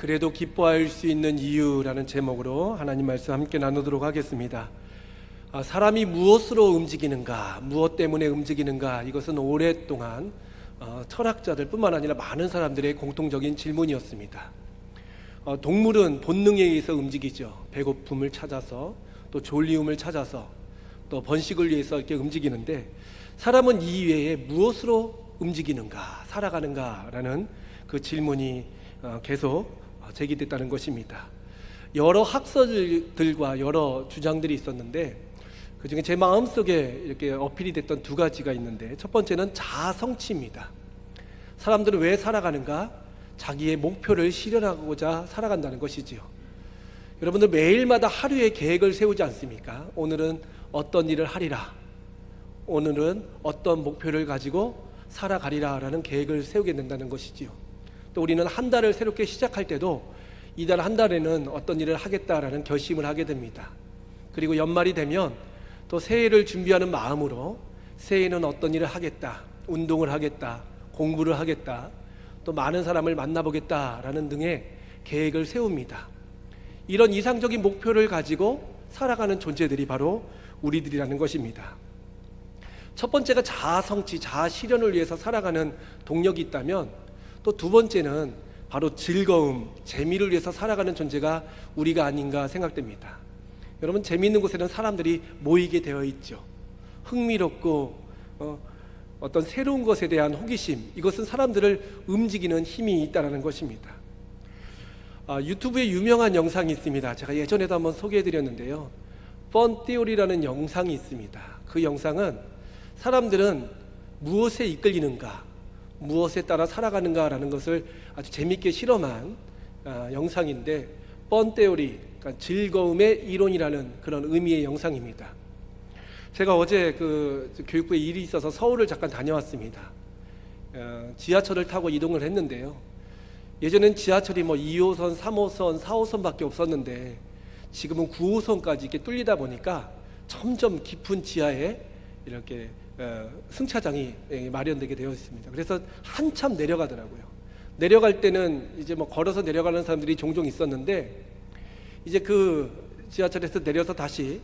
그래도 기뻐할 수 있는 이유라는 제목으로 하나님 말씀 함께 나누도록 하겠습니다. 사람이 무엇으로 움직이는가, 무엇 때문에 움직이는가, 이것은 오랫동안 철학자들 뿐만 아니라 많은 사람들의 공통적인 질문이었습니다. 동물은 본능에 의해서 움직이죠. 배고픔을 찾아서, 또 졸리움을 찾아서, 또 번식을 위해서 이렇게 움직이는데, 사람은 이 이외에 무엇으로 움직이는가, 살아가는가라는 그 질문이 계속 제기됐다는 것입니다. 여러 학설들과 여러 주장들이 있었는데, 그 중에 제 마음속에 이렇게 어필이 됐던 두 가지가 있는데, 첫 번째는 자아 성취입니다. 사람들은 왜 살아가는가? 자기의 목표를 실현하고자 살아간다는 것이지요. 여러분들 매일마다 하루의 계획을 세우지 않습니까? 오늘은 어떤 일을 하리라, 오늘은 어떤 목표를 가지고 살아가리라 라는 계획을 세우게 된다는 것이지요. 또 우리는 한 달을 새롭게 시작할 때도 이달 한 달에는 어떤 일을 하겠다라는 결심을 하게 됩니다. 그리고 연말이 되면 또 새해를 준비하는 마음으로 새해에는 어떤 일을 하겠다, 운동을 하겠다, 공부를 하겠다, 또 많은 사람을 만나보겠다라는 등의 계획을 세웁니다. 이런 이상적인 목표를 가지고 살아가는 존재들이 바로 우리들이라는 것입니다. 첫 번째가 자아 성취, 자아 실현을 위해서 살아가는 동력이 있다면, 또 두 번째는 바로 즐거움, 재미를 위해서 살아가는 존재가 우리가 아닌가 생각됩니다. 여러분, 재미있는 곳에는 사람들이 모이게 되어 있죠. 흥미롭고 어떤 새로운 것에 대한 호기심, 이것은 사람들을 움직이는 힘이 있다는 것입니다. 유튜브에 유명한 영상이 있습니다. 제가 예전에도 한번 소개해드렸는데요. 펀 티오리라는 영상이 있습니다. 그 영상은 사람들은 무엇에 이끌리는가, 무엇에 따라 살아가는가라는 것을 아주 재미있게 실험한 영상인데, 펀 티오리, 그러니까 즐거움의 이론이라는 그런 의미의 영상입니다. 제가 어제 그 교육부에 일이 있어서 서울을 잠깐 다녀왔습니다. 지하철을 타고 이동을 했는데요. 예전엔 지하철이 2호선, 3호선, 4호선밖에 없었는데 지금은 9호선까지 이렇게 뚫리다 보니까 점점 깊은 지하에 이렇게 승차장이 마련되게 되어 있습니다. 그래서 한참 내려가더라고요. 내려갈 때는 이제 걸어서 내려가는 사람들이 종종 있었는데, 이제 그 지하철에서 내려서 다시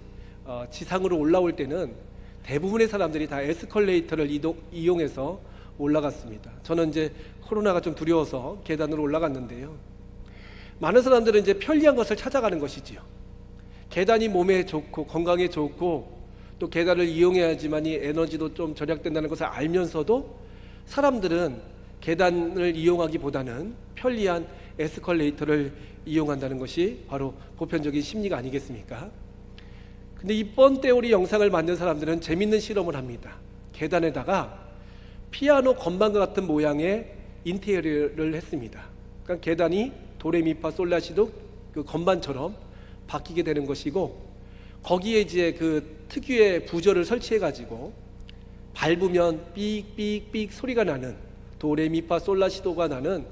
지상으로 올라올 때는 대부분의 사람들이 다 에스컬레이터를 이용해서 올라갔습니다. 저는 이제 코로나가 좀 두려워서 계단으로 올라갔는데요. 많은 사람들은 이제 편리한 것을 찾아가는 것이지요. 계단이 몸에 좋고 건강에 좋고, 또 계단을 이용해야지만이 에너지도 좀 절약된다는 것을 알면서도 사람들은 계단을 이용하기보다는 편리한 에스컬레이터를 이용한다는 것이 바로 보편적인 심리가 아니겠습니까? 근데 이 펀 티오리 영상을 만든 사람들은 재밌는 실험을 합니다. 계단에다가 피아노 건반과 같은 모양의 인테리어를 했습니다. 그러니까 계단이 도레미파 솔라시도 그 건반처럼 바뀌게 되는 것이고, 거기에 이제 그 특유의 부저를 설치해가지고 밟으면 삑삑삑 소리가 나는, 도레미파 솔라시도가 나는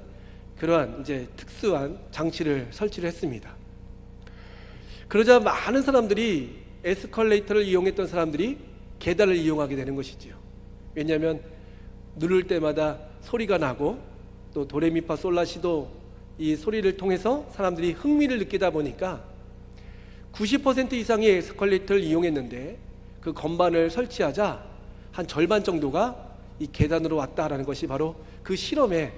그러한 이제 특수한 장치를 설치를 했습니다. 그러자 많은 사람들이, 에스컬레이터를 이용했던 사람들이 계단을 이용하게 되는 것이지요. 왜냐하면 누를 때마다 소리가 나고, 또 도레미파 솔라시도 이 소리를 통해서 사람들이 흥미를 느끼다 보니까 90% 이상의 에스컬레이터를 이용했는데, 그 건반을 설치하자 한 절반 정도가 이 계단으로 왔다라는 것이 바로 그 실험의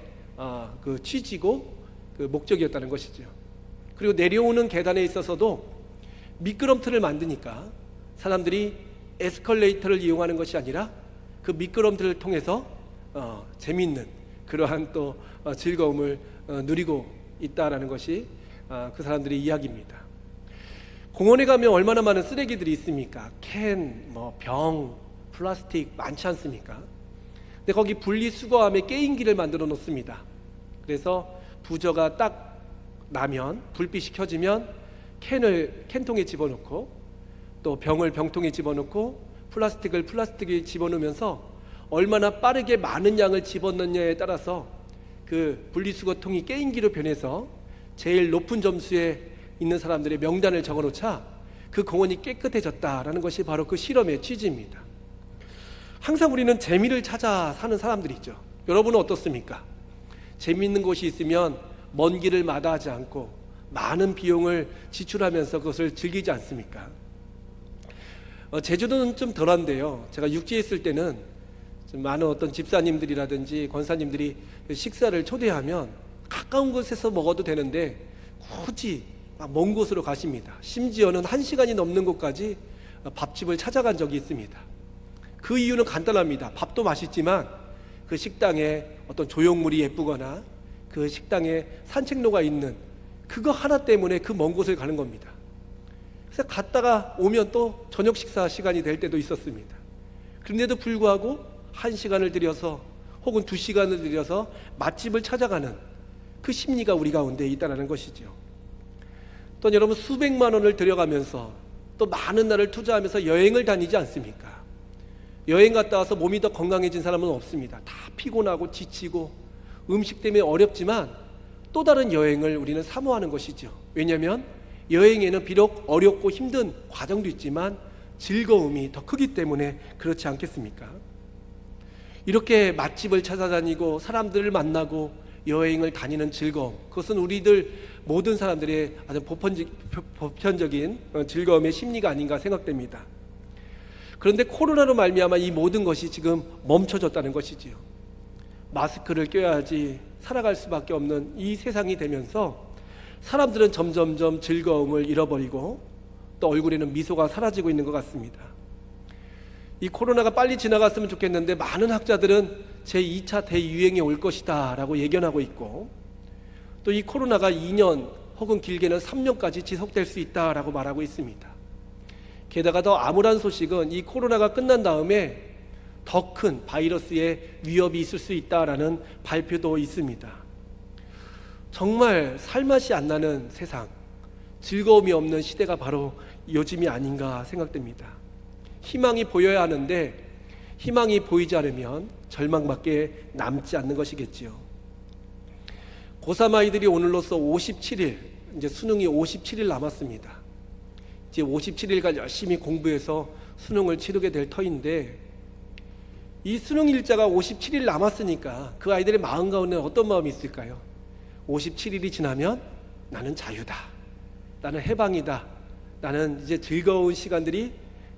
그 취지고 그 목적이었다는 것이죠. 그리고 내려오는 계단에 있어서도 미끄럼틀을 만드니까 사람들이 에스컬레이터를 이용하는 것이 아니라 그 미끄럼틀을 통해서 재미있는 그러한 또 즐거움을 누리고 있다라는 것이 그 사람들의 이야기입니다. 공원에 가면 얼마나 많은 쓰레기들이 있습니까? 캔, 병, 플라스틱 많지 않습니까? 근데 거기 분리수거함에 게임기를 만들어 놓습니다. 그래서 부저가 딱 나면, 불빛이 켜지면 캔을 캔통에 집어넣고, 또 병을 병통에 집어넣고, 플라스틱을 플라스틱에 집어넣으면서 얼마나 빠르게 많은 양을 집어넣느냐에 따라서 그 분리수거통이 게임기로 변해서 제일 높은 점수에 있는 사람들의 명단을 적어놓자 그 공원이 깨끗해졌다라는 것이 바로 그 실험의 취지입니다. 항상 우리는 재미를 찾아 사는 사람들이 있죠. 여러분은 어떻습니까? 재미있는 곳이 있으면 먼 길을 마다하지 않고 많은 비용을 지출하면서 그것을 즐기지 않습니까? 제주도는 좀 덜한데요. 제가 육지에 있을 때는 좀 많은 어떤 집사님들이라든지 권사님들이 식사를 초대하면 가까운 곳에서 먹어도 되는데 굳이 먼 곳으로 가십니다. 심지어는 1시간이 넘는 곳까지 밥집을 찾아간 적이 있습니다. 그 이유는 간단합니다. 밥도 맛있지만 그 식당에 어떤 조형물이 예쁘거나 그 식당에 산책로가 있는 그거 하나 때문에 그 먼 곳을 가는 겁니다. 그래서 갔다가 오면 또 저녁 식사 시간이 될 때도 있었습니다. 그런데도 불구하고 1시간을 들여서 혹은 2시간을 들여서 맛집을 찾아가는 그 심리가 우리 가운데 있다는 것이죠. 또 여러분 수백만 원을 들여가면서 또 많은 날을 투자하면서 여행을 다니지 않습니까? 여행 갔다 와서 몸이 더 건강해진 사람은 없습니다. 다 피곤하고 지치고 음식 때문에 어렵지만 또 다른 여행을 우리는 사모하는 것이죠. 왜냐하면 여행에는 비록 어렵고 힘든 과정도 있지만 즐거움이 더 크기 때문에 그렇지 않겠습니까? 이렇게 맛집을 찾아다니고 사람들을 만나고 여행을 다니는 즐거움, 그것은 우리들 모든 사람들의 아주 보편적인 즐거움의 심리가 아닌가 생각됩니다. 그런데 코로나로 말미암아 이 모든 것이 지금 멈춰졌다는 것이지요. 마스크를 껴야지 살아갈 수밖에 없는 이 세상이 되면서 사람들은 점점점 즐거움을 잃어버리고 또 얼굴에는 미소가 사라지고 있는 것 같습니다. 이 코로나가 빨리 지나갔으면 좋겠는데 많은 학자들은 제2차 대유행이 올 것이다 라고 예견하고 있고 또 이 코로나가 2년 혹은 길게는 3년까지 지속될 수 있다라고 말하고 있습니다. 게다가 더 암울한 소식은 이 코로나가 끝난 다음에 더 큰 바이러스의 위협이 있을 수 있다라는 발표도 있습니다. 정말 살맛이 안 나는 세상, 즐거움이 없는 시대가 바로 요즘이 아닌가 생각됩니다. 희망이 보여야 하는데 희망이 보이지 않으면 절망밖에 남지 않는 것이겠지요. 고3 아이들이 오늘로써 57일, 이제 수능이 57일 남았습니다. 이제 57일간 열심히 공부해서 수능을 치르게 될 터인데 이 수능 일자가 57일 남았으니까 그 아이들의 마음 가운데 어떤 마음이 있을까요? 57일이 지나면 나는 자유다, 나는 해방이다, 나는 이제 즐거운 시간들이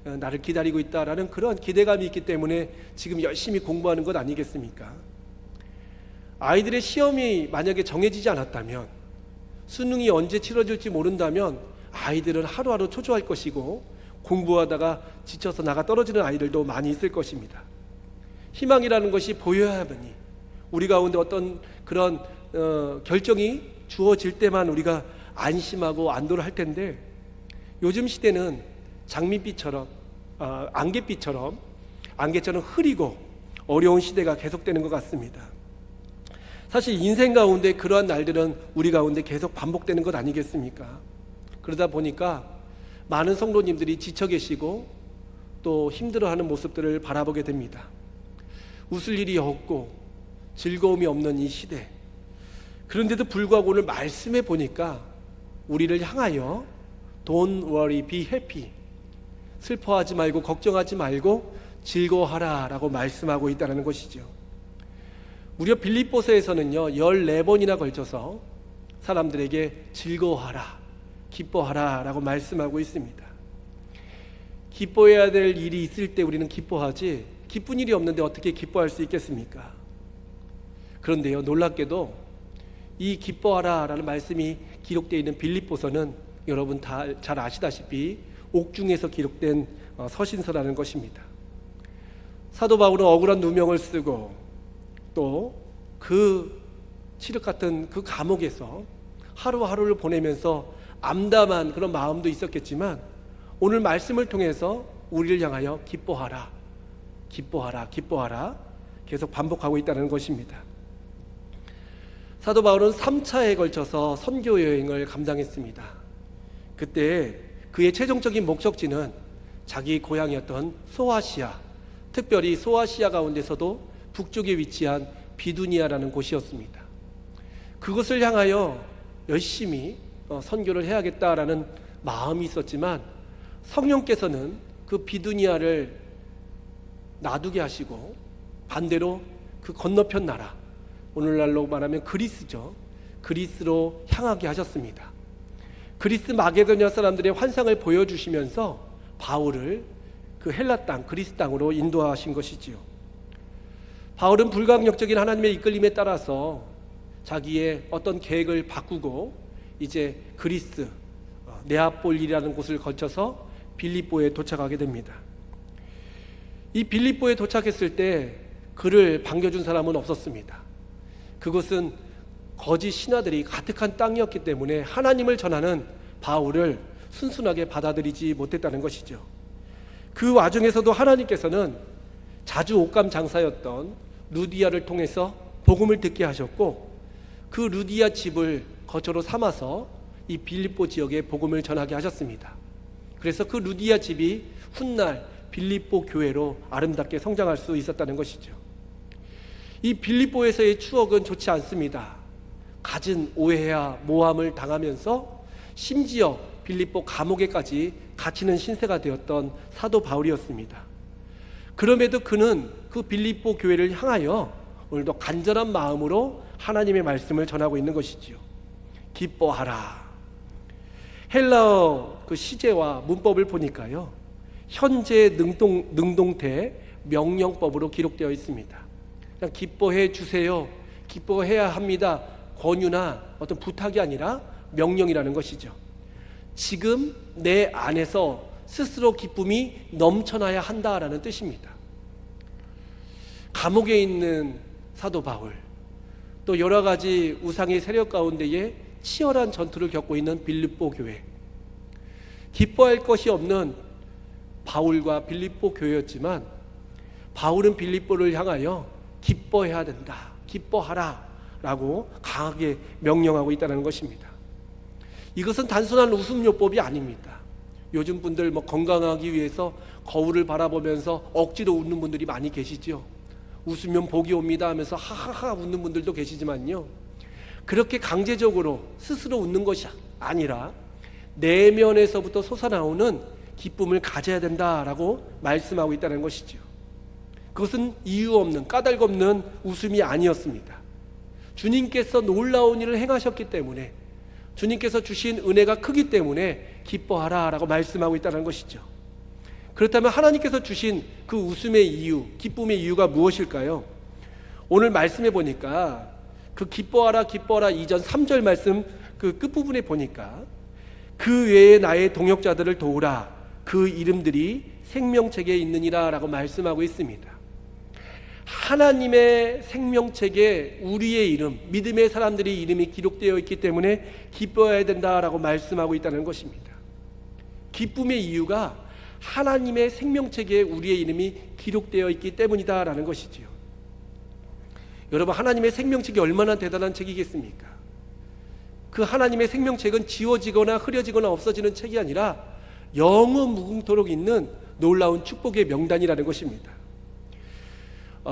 나를 기다리고 있다라는 그런 기대감이 있기 때문에 지금 열심히 공부하는 것 아니겠습니까? 아이들의 시험이 만약에 정해지지 않았다면, 수능이 언제 치러질지 모른다면 아이들은 하루하루 초조할 것이고 공부하다가 지쳐서 나가 떨어지는 아이들도 많이 있을 것입니다. 희망이라는 것이 보여야만이 우리 가운데 어떤 그런 결정이 주어질 때만 우리가 안심하고 안도를 할 텐데 요즘 시대는 장밋빛처럼 안개처럼 흐리고 어려운 시대가 계속되는 것 같습니다. 사실 인생 가운데 그러한 날들은 우리 가운데 계속 반복되는 것 아니겠습니까? 그러다 보니까 많은 성도님들이 지쳐 계시고 또 힘들어하는 모습들을 바라보게 됩니다. 웃을 일이 없고 즐거움이 없는 이 시대, 그런데도 불구하고 오늘 말씀해 보니까 우리를 향하여 Don't worry, be happy, 슬퍼하지 말고 걱정하지 말고 즐거워하라 라고 말씀하고 있다는 것이죠. 무려 빌립보서에서는요 14번이나 걸쳐서 사람들에게 즐거워하라, 기뻐하라 라고 말씀하고 있습니다. 기뻐해야 될 일이 있을 때 우리는 기뻐하지 기쁜 일이 없는데 어떻게 기뻐할 수 있겠습니까? 그런데요, 놀랍게도 이 기뻐하라 라는 말씀이 기록되어 있는 빌립보서는 여러분 다 잘 아시다시피 옥중에서 기록된 서신서라는 것입니다. 사도 바울은 억울한 누명을 쓰고 또 그 칠흑 같은 그 감옥에서 하루하루를 보내면서 암담한 그런 마음도 있었겠지만 오늘 말씀을 통해서 우리를 향하여 기뻐하라, 기뻐하라, 기뻐하라 계속 반복하고 있다는 것입니다. 사도 바울은 3차에 걸쳐서 선교 여행을 감당했습니다. 그때 그의 최종적인 목적지는 자기 고향이었던 소아시아, 특별히 소아시아 가운데서도 북쪽에 위치한 비두니아라는 곳이었습니다. 그것을 향하여 열심히 선교를 해야겠다라는 마음이 있었지만 성령께서는 그 비두니아를 놔두게 하시고 반대로 그 건너편 나라, 오늘날로 말하면 그리스죠. 그리스로 향하게 하셨습니다. 그리스 마게도냐 사람들의 환상을 보여주시면서 바울을 그 헬라 땅, 그리스 땅으로 인도하신 것이지요. 바울은 불가항력적인 하나님의 이끌림에 따라서 자기의 어떤 계획을 바꾸고 이제 그리스 네아폴리라는 곳을 거쳐서 빌립보에 도착하게 됩니다. 이 빌립보에 도착했을 때 그를 반겨준 사람은 없었습니다. 그곳은 거짓 신하들이 가득한 땅이었기 때문에 하나님을 전하는 바울을 순순하게 받아들이지 못했다는 것이죠. 그 와중에서도 하나님께서는 자주 옷감 장사였던 루디아를 통해서 복음을 듣게 하셨고, 그 루디아 집을 거처로 삼아서 이 빌립보 지역에 복음을 전하게 하셨습니다. 그래서 그 루디아 집이 훗날 빌립보 교회로 아름답게 성장할 수 있었다는 것이죠. 이 빌립보에서의 추억은 좋지 않습니다. 갖은 오해와 모함을 당하면서 심지어 빌립보 감옥에까지 갇히는 신세가 되었던 사도 바울이었습니다. 그럼에도 그는 그 빌립보 교회를 향하여 오늘도 간절한 마음으로 하나님의 말씀을 전하고 있는 것이지요. 기뻐하라. 헬라어 그 시제와 문법을 보니까요, 현재 능동태 명령법으로 기록되어 있습니다. 그냥 기뻐해 주세요, 기뻐해야 합니다, 권유나 어떤 부탁이 아니라 명령이라는 것이죠. 지금 내 안에서 스스로 기쁨이 넘쳐나야 한다라는 뜻입니다. 감옥에 있는 사도 바울, 또 여러 가지 우상의 세력 가운데에 치열한 전투를 겪고 있는 빌립보 교회, 기뻐할 것이 없는 바울과 빌립보 교회였지만 바울은 빌립보를 향하여 기뻐해야 된다, 기뻐하라 라고 강하게 명령하고 있다는 것입니다. 이것은 단순한 웃음요법이 아닙니다. 요즘 분들 건강하기 위해서 거울을 바라보면서 억지로 웃는 분들이 많이 계시죠. 웃으면 복이 옵니다 하면서 하하하 웃는 분들도 계시지만요, 그렇게 강제적으로 스스로 웃는 것이 아니라 내면에서부터 솟아나오는 기쁨을 가져야 된다라고 말씀하고 있다는 것이죠. 그것은 이유 없는, 까닭 없는 웃음이 아니었습니다. 주님께서 놀라운 일을 행하셨기 때문에, 주님께서 주신 은혜가 크기 때문에 기뻐하라 라고 말씀하고 있다는 것이죠. 그렇다면 하나님께서 주신 그 웃음의 이유, 기쁨의 이유가 무엇일까요? 오늘 말씀해 보니까 그 기뻐하라 기뻐하라 이전 3절 말씀 그 끝부분에 보니까 그 외에 나의 동역자들을 도우라, 그 이름들이 생명책에 있느니라 라고 말씀하고 있습니다. 하나님의 생명책에 우리의 이름, 믿음의 사람들의 이름이 기록되어 있기 때문에 기뻐해야 된다라고 말씀하고 있다는 것입니다. 기쁨의 이유가 하나님의 생명책에 우리의 이름이 기록되어 있기 때문이다라는 것이지요. 여러분, 하나님의 생명책이 얼마나 대단한 책이겠습니까? 그 하나님의 생명책은 지워지거나 흐려지거나 없어지는 책이 아니라 영원 무궁토록 있는 놀라운 축복의 명단이라는 것입니다.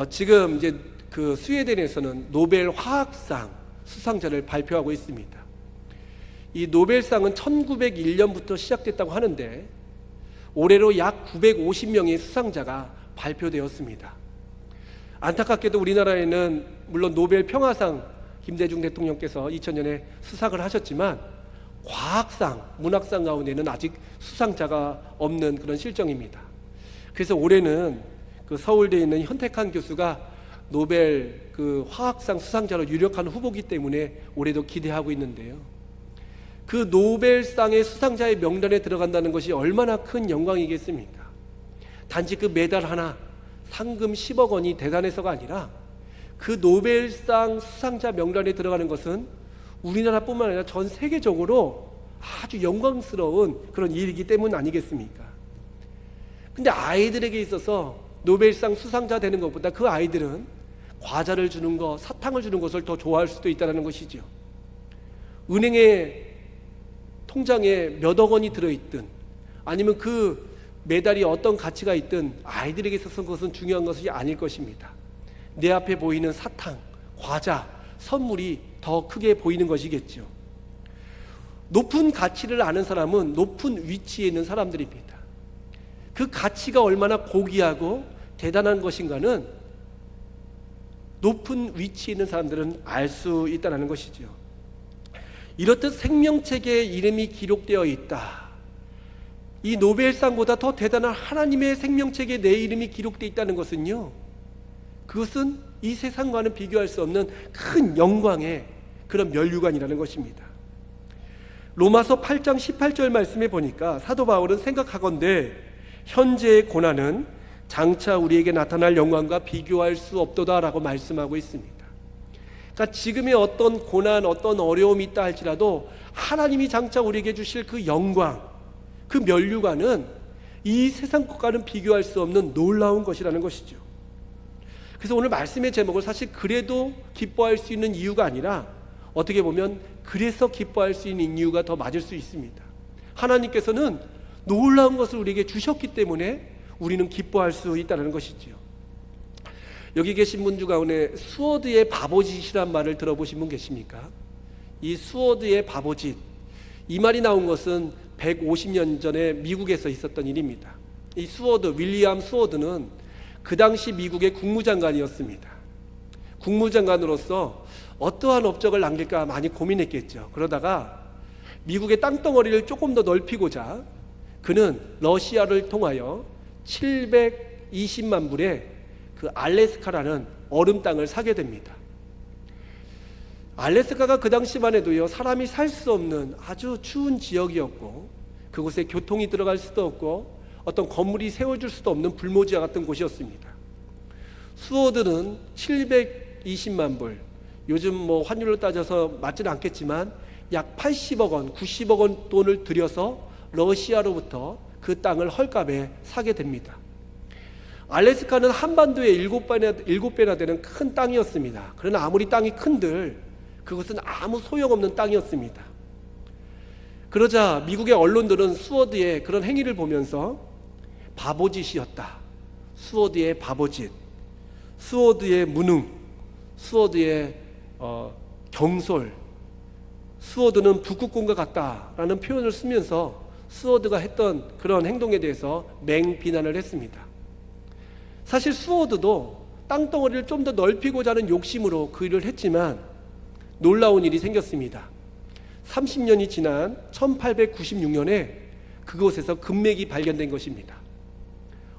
지금 이제 그 스웨덴에서는 노벨 화학상 수상자를 발표하고 있습니다. 이 노벨상은 1901년부터 시작됐다고 하는데 올해로 약 950명의 수상자가 발표되었습니다. 안타깝게도 우리나라에는 물론 노벨 평화상 김대중 대통령께서 2000년에 수상을 하셨지만 과학상, 문학상 가운데는 아직 수상자가 없는 그런 실정입니다. 그래서 올해는 그 서울대에 있는 현택한 교수가 노벨 그 화학상 수상자로 유력한 후보이기 때문에 올해도 기대하고 있는데요. 그 노벨상의 수상자의 명단에 들어간다는 것이 얼마나 큰 영광이겠습니까? 단지 그 메달 하나, 상금 10억 원이 대단해서가 아니라 그 노벨상 수상자 명단에 들어가는 것은 우리나라뿐만 아니라 전 세계적으로 아주 영광스러운 그런 일이기 때문 아니겠습니까? 근데 아이들에게 있어서 노벨상 수상자 되는 것보다 그 아이들은 과자를 주는 것, 사탕을 주는 것을 더 좋아할 수도 있다는 것이죠. 은행에 통장에 몇억 원이 들어있든 아니면 그 메달이 어떤 가치가 있든 아이들에게 있어서 그것은 중요한 것이 아닐 것입니다. 내 앞에 보이는 사탕, 과자, 선물이 더 크게 보이는 것이겠죠. 높은 가치를 아는 사람은 높은 위치에 있는 사람들입니다. 그 가치가 얼마나 고귀하고 대단한 것인가는 높은 위치에 있는 사람들은 알 수 있다는 것이죠. 이렇듯 생명책에 이름이 기록되어 있다. 이 노벨상보다 더 대단한 하나님의 생명책에 내 이름이 기록되어 있다는 것은요, 그것은 이 세상과는 비교할 수 없는 큰 영광의 그런 면류관이라는 것입니다. 로마서 8장 18절 말씀에 보니까 사도 바울은 생각하건대 현재의 고난은 장차 우리에게 나타날 영광과 비교할 수 없도다라고 말씀하고 있습니다. 그러니까 지금의 어떤 고난, 어떤 어려움이 있다 할지라도 하나님이 장차 우리에게 주실 그 영광, 그 면류관은 이 세상 것과는 비교할 수 없는 놀라운 것이라는 것이죠. 그래서 오늘 말씀의 제목을 사실 그래도 기뻐할 수 있는 이유가 아니라 어떻게 보면 그래서 기뻐할 수 있는 이유가 더 맞을 수 있습니다. 하나님께서는 놀라운 것을 우리에게 주셨기 때문에 우리는 기뻐할 수 있다는 것이지요. 여기 계신 분 중 가운데 수어드의 바보짓이란 말을 들어보신 분 계십니까? 이 수어드의 바보짓, 이 말이 나온 것은 150년 전에 미국에서 있었던 일입니다. 이 수어드, 윌리엄 수어드는 그 당시 미국의 국무장관이었습니다. 국무장관으로서 어떠한 업적을 남길까 많이 고민했겠죠. 그러다가 미국의 땅덩어리를 조금 더 넓히고자 그는 러시아를 통하여 720만 불의 그 알래스카라는 얼음 땅을 사게 됩니다. 알래스카가 그 당시만 해도요, 사람이 살 수 없는 아주 추운 지역이었고, 그곳에 교통이 들어갈 수도 없고 어떤 건물이 세워질 수도 없는 불모지와 같은 곳이었습니다. 수어드는 720만 불, 요즘 뭐 환율로 따져서 맞지는 않겠지만 약 80억 원, 90억 원 돈을 들여서 러시아로부터 그 땅을 헐값에 사게 됩니다. 알래스카는 한반도의 7배나 되는 큰 땅이었습니다. 그러나 아무리 땅이 큰들 그것은 아무 소용없는 땅이었습니다. 그러자 미국의 언론들은 수어드의 그런 행위를 보면서 바보짓이었다, 수어드의 바보짓, 수어드의 무능, 수어드의 경솔, 수어드는 북극곰과 같다라는 표현을 쓰면서 수어드가 했던 그런 행동에 대해서 맹비난을 했습니다. 사실 수어드도 땅덩어리를 좀 더 넓히고자 하는 욕심으로 그 일을 했지만 놀라운 일이 생겼습니다. 30년이 지난 1896년에 그곳에서 금맥이 발견된 것입니다.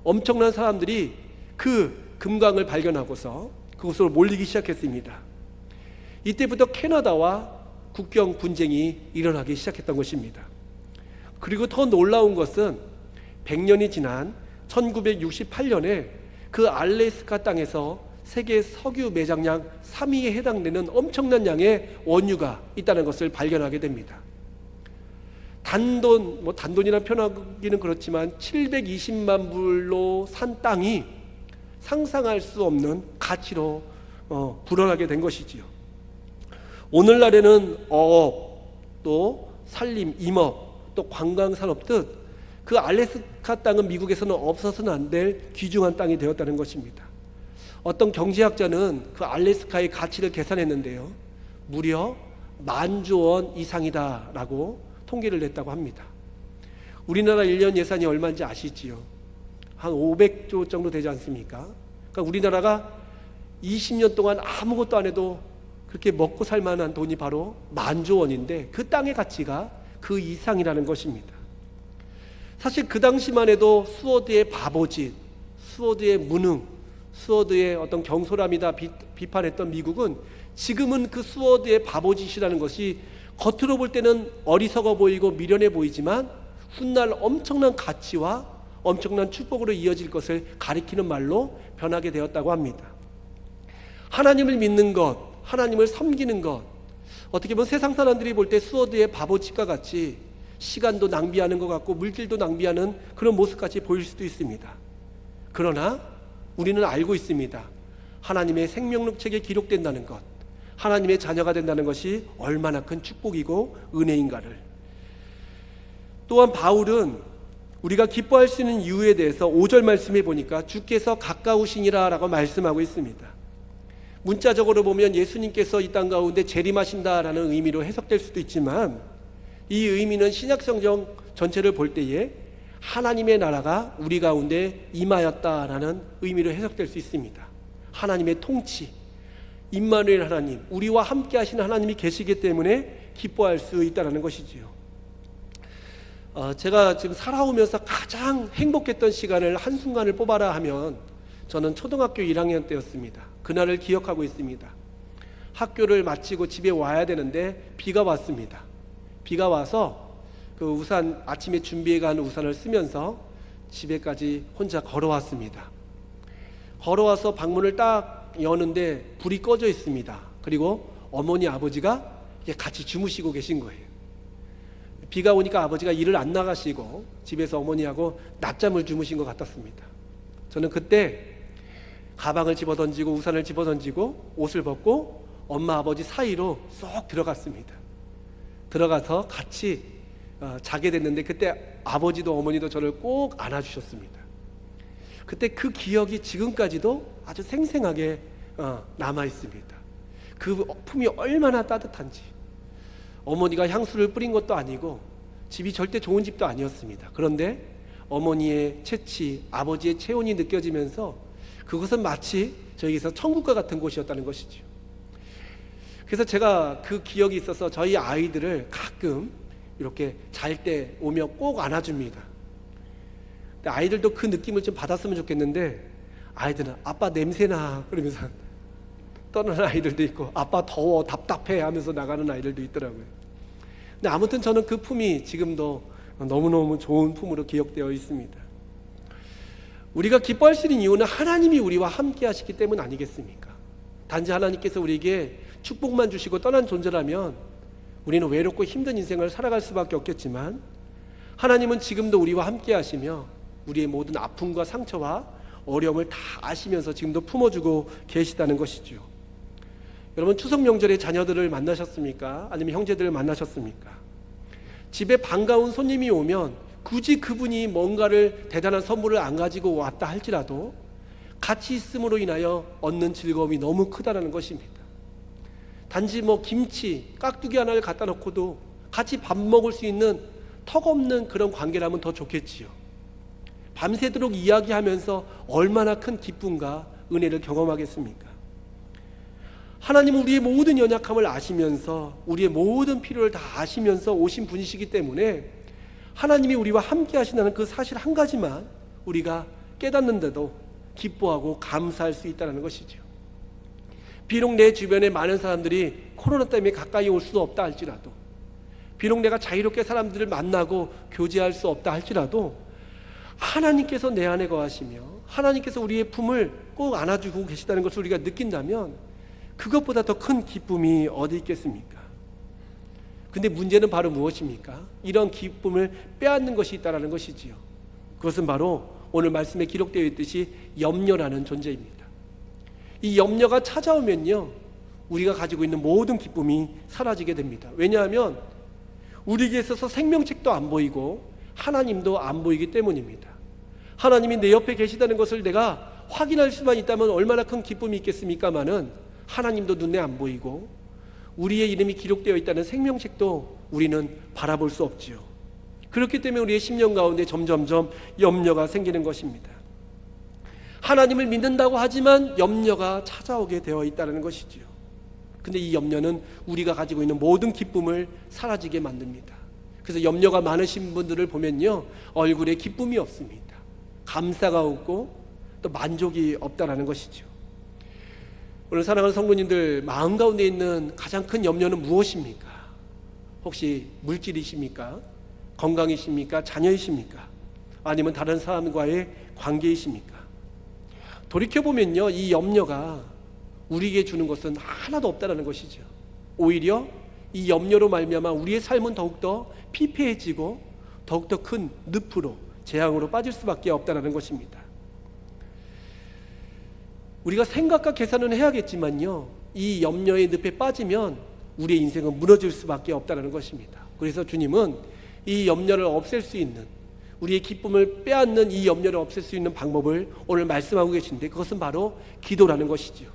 엄청난 사람들이 그 금광을 발견하고서 그곳으로 몰리기 시작했습니다. 이때부터 캐나다와 국경 분쟁이 일어나기 시작했던 것입니다. 그리고 더 놀라운 것은 100년이 지난 1968년에 그 알래스카 땅에서 세계 석유 매장량 3위에 해당되는 엄청난 양의 원유가 있다는 것을 발견하게 됩니다. 단돈이라 표현하기는 그렇지만 720만 불로 산 땅이 상상할 수 없는 가치로 불어나게 된 것이지요. 오늘날에는 어업, 또 산림, 임업, 또 관광산업 등 그 알래스카 땅은 미국에서는 없어서는 안 될 귀중한 땅이 되었다는 것입니다. 어떤 경제학자는 그 알래스카의 가치를 계산했는데요, 무려 10,000조 원 이상이다라고 통계를 냈다고 합니다. 우리나라 1년 예산이 얼마인지 아시지요? 한 500조 정도 되지 않습니까? 그러니까 우리나라가 20년 동안 아무것도 안 해도 그렇게 먹고 살 만한 돈이 바로 10,000조 원인데 그 땅의 가치가 그 이상이라는 것입니다. 사실 그 당시만 해도 수어드의 바보짓, 수어드의 무능, 수어드의 어떤 경솔함이다 비판했던 미국은 지금은 그 수어드의 바보짓이라는 것이 겉으로 볼 때는 어리석어 보이고 미련해 보이지만 훗날 엄청난 가치와 엄청난 축복으로 이어질 것을 가리키는 말로 변하게 되었다고 합니다. 하나님을 믿는 것, 하나님을 섬기는 것, 어떻게 보면 세상 사람들이 볼 때 수어드의 바보짓과 같이 시간도 낭비하는 것 같고 물질도 낭비하는 그런 모습까지 보일 수도 있습니다. 그러나 우리는 알고 있습니다. 하나님의 생명록 책에 기록된다는 것, 하나님의 자녀가 된다는 것이 얼마나 큰 축복이고 은혜인가를. 또한 바울은 우리가 기뻐할 수 있는 이유에 대해서 5절 말씀해 보니까 주께서 가까우시니라 라고 말씀하고 있습니다. 문자적으로 보면 예수님께서 이 땅 가운데 재림하신다라는 의미로 해석될 수도 있지만 이 의미는 신약성경 전체를 볼 때에 하나님의 나라가 우리 가운데 임하였다라는 의미로 해석될 수 있습니다. 하나님의 통치, 임마누엘 하나님, 우리와 함께 하시는 하나님이 계시기 때문에 기뻐할 수 있다는 것이지요. 제가 지금 살아오면서 가장 행복했던 시간을 한순간을 뽑아라 하면 저는 초등학교 1학년 때였습니다. 그날을 기억하고 있습니다. 학교를 마치고 집에 와야 되는데 비가 왔습니다. 비가 와서 그 우산, 아침에 준비해 간 우산을 쓰면서 집에까지 혼자 걸어왔습니다. 걸어와서 방문을 딱 여는데 불이 꺼져 있습니다. 그리고 어머니, 아버지가 같이 주무시고 계신 거예요. 비가 오니까 아버지가 일을 안 나가시고 집에서 어머니하고 낮잠을 주무신 것 같았습니다. 저는 그때 가방을 집어던지고 우산을 집어던지고 옷을 벗고 엄마, 아버지 사이로 쏙 들어갔습니다. 들어가서 같이 자게 됐는데 그때 아버지도 어머니도 저를 꼭 안아주셨습니다. 그때 그 기억이 지금까지도 아주 생생하게 남아 있습니다. 그 품이 얼마나 따뜻한지. 어머니가 향수를 뿌린 것도 아니고 집이 절대 좋은 집도 아니었습니다. 그런데 어머니의 채취, 아버지의 체온이 느껴지면서 그것은 마치 저에게서 천국과 같은 곳이었다는 것이죠. 그래서 제가 그 기억이 있어서 저희 아이들을 가끔 이렇게 잘 때 오며 꼭 안아줍니다. 근데 아이들도 그 느낌을 좀 받았으면 좋겠는데 아이들은 아빠 냄새나 그러면서 떠나는 아이들도 있고 아빠 더워 답답해 하면서 나가는 아이들도 있더라고요. 근데 아무튼 저는 그 품이 지금도 너무너무 좋은 품으로 기억되어 있습니다. 우리가 기뻐할 수 있는 이유는 하나님이 우리와 함께 하시기 때문 아니겠습니까? 단지 하나님께서 우리에게 축복만 주시고 떠난 존재라면 우리는 외롭고 힘든 인생을 살아갈 수밖에 없겠지만 하나님은 지금도 우리와 함께 하시며 우리의 모든 아픔과 상처와 어려움을 다 아시면서 지금도 품어주고 계시다는 것이죠. 여러분, 추석 명절에 자녀들을 만나셨습니까? 아니면 형제들을 만나셨습니까? 집에 반가운 손님이 오면 굳이 그분이 뭔가를 대단한 선물을 안 가지고 왔다 할지라도 같이 있음으로 인하여 얻는 즐거움이 너무 크다는 것입니다. 단지 김치, 깍두기 하나를 갖다 놓고도 같이 밥 먹을 수 있는 턱없는 그런 관계라면 더 좋겠지요. 밤새도록 이야기하면서 얼마나 큰 기쁨과 은혜를 경험하겠습니까? 하나님은 우리의 모든 연약함을 아시면서 우리의 모든 필요를 다 아시면서 오신 분이시기 때문에 하나님이 우리와 함께 하신다는 그 사실 한 가지만 우리가 깨닫는데도 기뻐하고 감사할 수 있다는 것이죠. 비록 내 주변에 많은 사람들이 코로나 때문에 가까이 올 수 없다 할지라도, 비록 내가 자유롭게 사람들을 만나고 교제할 수 없다 할지라도 하나님께서 내 안에 거하시며 하나님께서 우리의 품을 꼭 안아주고 계시다는 것을 우리가 느낀다면 그것보다 더 큰 기쁨이 어디 있겠습니까? 근데 문제는 바로 무엇입니까? 이런 기쁨을 빼앗는 것이 있다는 것이지요. 그것은 바로 오늘 말씀에 기록되어 있듯이 염려라는 존재입니다. 이 염려가 찾아오면요, 우리가 가지고 있는 모든 기쁨이 사라지게 됩니다. 왜냐하면 우리에게 있어서 생명책도 안 보이고 하나님도 안 보이기 때문입니다. 하나님이 내 옆에 계시다는 것을 내가 확인할 수만 있다면 얼마나 큰 기쁨이 있겠습니까마는 하나님도 눈에 안 보이고 우리의 이름이 기록되어 있다는 생명책도 우리는 바라볼 수 없지요. 그렇기 때문에 우리의 심령 가운데 점점점 염려가 생기는 것입니다. 하나님을 믿는다고 하지만 염려가 찾아오게 되어 있다는 것이지요. 근데 이 염려는 우리가 가지고 있는 모든 기쁨을 사라지게 만듭니다. 그래서 염려가 많으신 분들을 보면요, 얼굴에 기쁨이 없습니다. 감사가 없고 또 만족이 없다라는 것이죠. 오늘 사랑하는 성도님들, 마음 가운데 있는 가장 큰 염려는 무엇입니까? 혹시 물질이십니까? 건강이십니까? 자녀이십니까? 아니면 다른 사람과의 관계이십니까? 돌이켜보면요, 이 염려가 우리에게 주는 것은 하나도 없다는 것이죠. 오히려 이 염려로 말미암아 우리의 삶은 더욱더 피폐해지고 더욱더 큰 늪으로, 재앙으로 빠질 수밖에 없다는 것입니다. 우리가 생각과 계산은 해야겠지만요, 이 염려의 늪에 빠지면 우리의 인생은 무너질 수밖에 없다는 것입니다. 그래서 주님은 이 염려를 없앨 수 있는, 우리의 기쁨을 빼앗는 이 염려를 없앨 수 있는 방법을 오늘 말씀하고 계신데, 그것은 바로 기도라는 것이죠.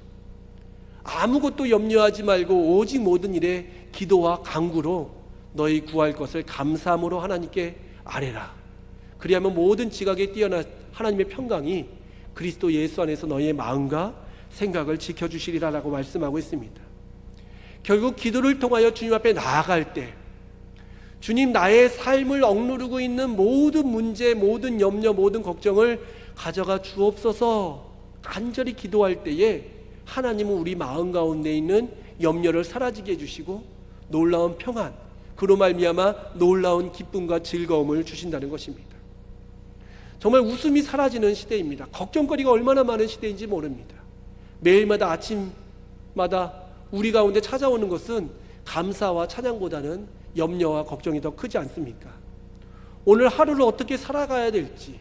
아무것도 염려하지 말고 오직 모든 일에 기도와 간구로 너희 구할 것을 감사함으로 하나님께 아뢰라. 그리하면 모든 지각에 뛰어난 하나님의 평강이 그리스도 예수 안에서 너희의 마음과 생각을 지켜주시리라라고 말씀하고 있습니다. 결국 기도를 통하여 주님 앞에 나아갈 때, 주님, 나의 삶을 억누르고 있는 모든 문제, 모든 염려, 모든 걱정을 가져가 주옵소서 간절히 기도할 때에 하나님은 우리 마음 가운데 있는 염려를 사라지게 해주시고 놀라운 평안, 그로 말미암아 놀라운 기쁨과 즐거움을 주신다는 것입니다. 정말 웃음이 사라지는 시대입니다. 걱정거리가 얼마나 많은 시대인지 모릅니다. 매일마다 아침마다 우리 가운데 찾아오는 것은 감사와 찬양보다는 염려와 걱정이 더 크지 않습니까? 오늘 하루를 어떻게 살아가야 될지,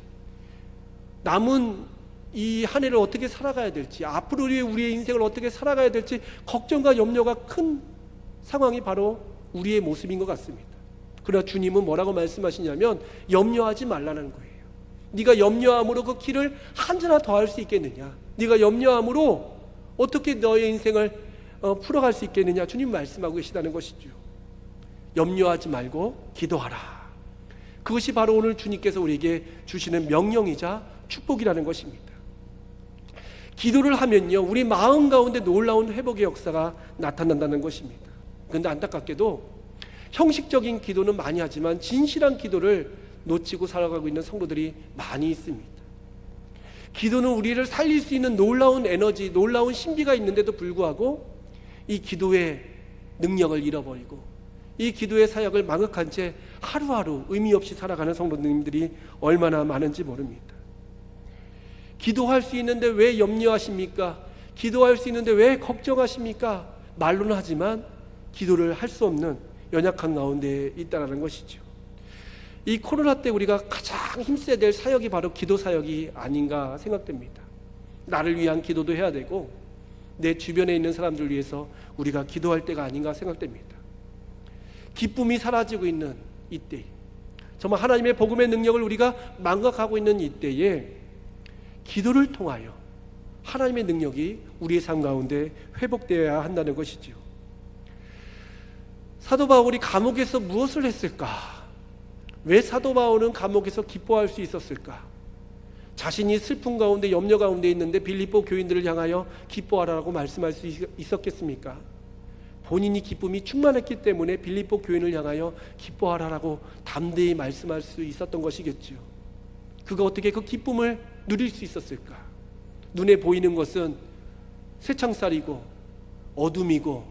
남은 이 한 해를 어떻게 살아가야 될지, 앞으로 우리의 인생을 어떻게 살아가야 될지 걱정과 염려가 큰 상황이 바로 우리의 모습인 것 같습니다. 그러나 주님은 뭐라고 말씀하시냐면 염려하지 말라는 거예요. 네가 염려함으로 그 길을 한자나 더 할 수 있겠느냐, 네가 염려함으로 어떻게 너의 인생을 풀어갈 수 있겠느냐, 주님 말씀하고 계시다는 것이죠. 염려하지 말고 기도하라. 그것이 바로 오늘 주님께서 우리에게 주시는 명령이자 축복이라는 것입니다. 기도를 하면요, 우리 마음 가운데 놀라운 회복의 역사가 나타난다는 것입니다. 그런데 안타깝게도 형식적인 기도는 많이 하지만 진실한 기도를 놓치고 살아가고 있는 성도들이 많이 있습니다. 기도는 우리를 살릴 수 있는 놀라운 에너지, 놀라운 신비가 있는데도 불구하고 이 기도의 능력을 잃어버리고 이 기도의 사역을 망각한 채 하루하루 의미 없이 살아가는 성도님들이 얼마나 많은지 모릅니다. 기도할 수 있는데 왜 염려하십니까? 기도할 수 있는데 왜 걱정하십니까? 말로는 하지만 기도를 할 수 없는 연약한 가운데 있다는 것이죠. 이 코로나 때 우리가 가장 힘써야 될 사역이 바로 기도 사역이 아닌가 생각됩니다. 나를 위한 기도도 해야 되고 내 주변에 있는 사람들을 위해서 우리가 기도할 때가 아닌가 생각됩니다. 기쁨이 사라지고 있는 이때, 정말 하나님의 복음의 능력을 우리가 망각하고 있는 이때에 기도를 통하여 하나님의 능력이 우리의 삶 가운데 회복되어야 한다는 것이지요. 사도 바울이 감옥에서 무엇을 했을까? 왜 사도 바울은 감옥에서 기뻐할 수 있었을까? 자신이 슬픔 가운데 염려 가운데 있는데 빌립보 교인들을 향하여 기뻐하라고 말씀할 수 있었겠습니까? 본인이 기쁨이 충만했기 때문에 빌립보 교인을 향하여 기뻐하라고 담대히 말씀할 수 있었던 것이겠죠. 그가 어떻게 그 기쁨을 누릴 수 있었을까? 눈에 보이는 것은 쇠창살이고 어둠이고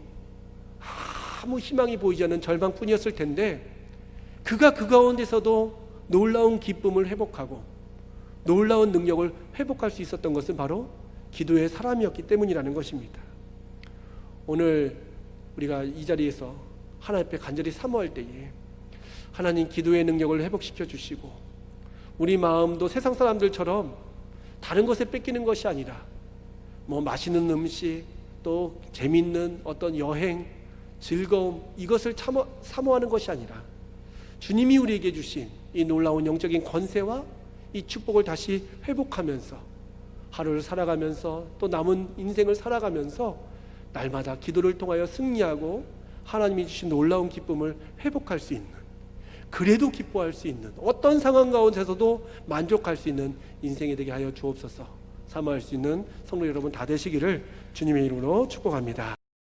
아무 희망이 보이지 않는 절망뿐이었을 텐데 그가 그 가운데서도 놀라운 기쁨을 회복하고 놀라운 능력을 회복할 수 있었던 것은 바로 기도의 사람이었기 때문이라는 것입니다. 오늘 우리가 이 자리에서 하나님 앞에 간절히 사모할 때에 하나님 기도의 능력을 회복시켜 주시고 우리 마음도 세상 사람들처럼 다른 것에 뺏기는 것이 아니라 뭐 맛있는 음식, 또 재밌는 어떤 여행, 즐거움, 이것을 사모하는 것이 아니라 주님이 우리에게 주신 이 놀라운 영적인 권세와 이 축복을 다시 회복하면서 하루를 살아가면서 또 남은 인생을 살아가면서 날마다 기도를 통하여 승리하고 하나님이 주신 놀라운 기쁨을 회복할 수 있는, 그래도 기뻐할 수 있는, 어떤 상황 가운데서도 만족할 수 있는 인생이 되게 하여 주옵소서. 사모할 수 있는 성도 여러분 다 되시기를 주님의 이름으로 축복합니다.